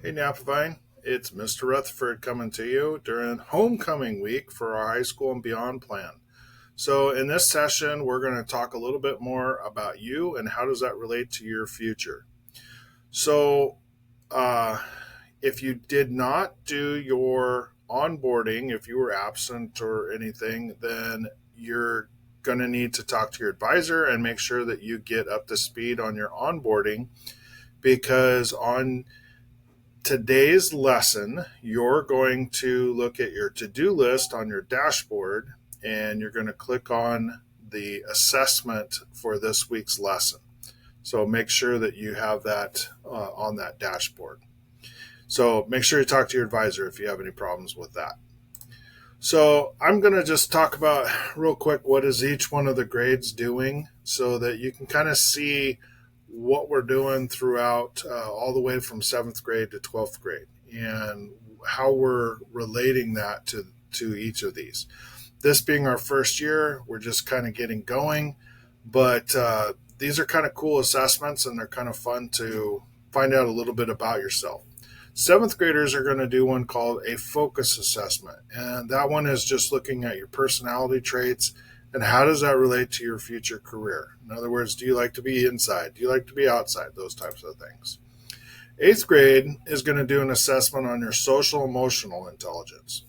Hey Napavine, it's Mr. Rutherford coming to you during homecoming week for our high school and beyond plan. So in this session, we're going to talk a little bit more about you and how does that relate to your future. So uh, if you did not do your onboarding, if you were absent or anything, then you're going to need to talk to your advisor and make sure that you get up to speed on your onboarding because on today's lesson, you're going to look at your to do list on your dashboard and you're going to click on the assessment for this week's lesson. So make sure that you have that on that dashboard. So make sure you talk to your advisor if you have any problems with that. So I'm going to just talk about real quick what is each one of the grades doing so that you can kind of see what we're doing throughout all the way from 7th grade to 12th grade and how we're relating that to each of these. This being our first year, we're just kind of getting going, but these are kind of cool assessments and they're kind of fun to find out a little bit about yourself. 7th graders are going to do one called a focus assessment, and that one is just looking at your personality traits and how does that relate to your future career? In other words, do you like to be inside? Do you like to be outside? Those types of things. 8th grade is going to do an assessment on your social emotional intelligence.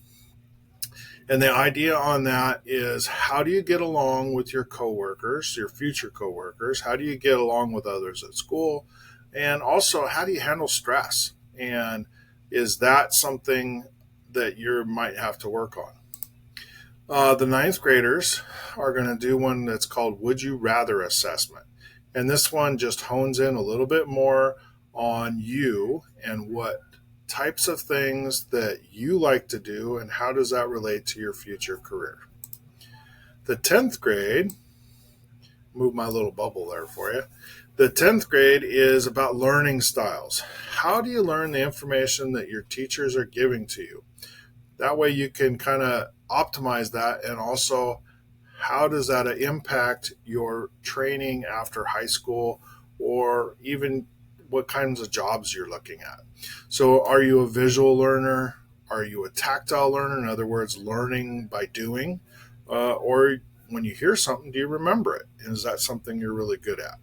And the idea on that is how do you get along with your coworkers, your future coworkers? How do you get along with others at school? And also, how do you handle stress? And is that something that you might have to work on? The ninth graders are going to do one that's called Would You Rather Assessment. And this one just hones in a little bit more on you and what types of things that you like to do and how does that relate to your future career. The 10th grade, move my little bubble there for you. The 10th grade is about learning styles. How do you learn the information that your teachers are giving to you? That way you can kind of optimize that, and also how does that impact your training after high school or even what kinds of jobs you're looking at. So are you a visual learner? Are you a tactile learner? In other words, learning by doing? Or when you hear something, do you remember it? And is that something you're really good at?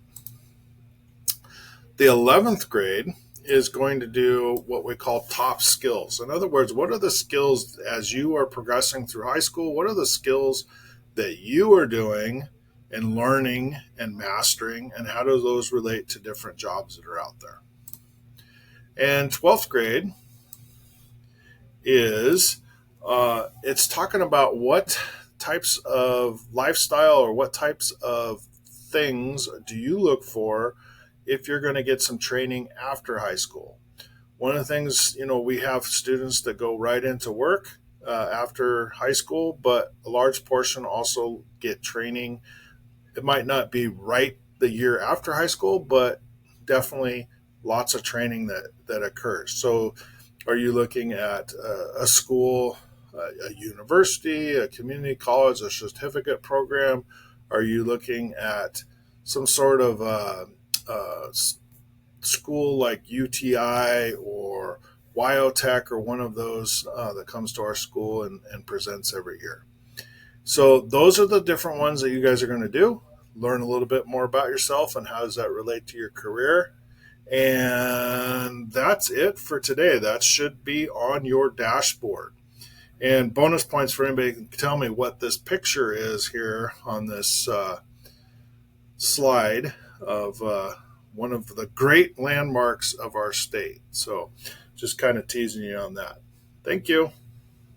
The 11th grade is going to do what we call top skills. In other words, what are the skills as you are progressing through high school? What are the skills that you are doing and learning and mastering, and how do those relate to different jobs that are out there? And 12th grade is it's talking about what types of lifestyle or what types of things do you look for if you're going to get some training after high school. One of the things, we have students that go right into work after high school, but a large portion also get training. It might not be right the year after high school, but definitely lots of training that occurs. So are you looking at a school, a university, a community college, a certificate program? Are you looking at some sort of uh, school like UTI or Wyotech or one of those that comes to our school and presents every year? So those are the different ones that you guys are going to do. Learn a little bit more about yourself and how does that relate to your career. And that's it for today. That should be on your dashboard. And bonus points for anybody who can tell me what this picture is here on this slide of one of the great landmarks of our state. So just kind of teasing you on that. Thank you.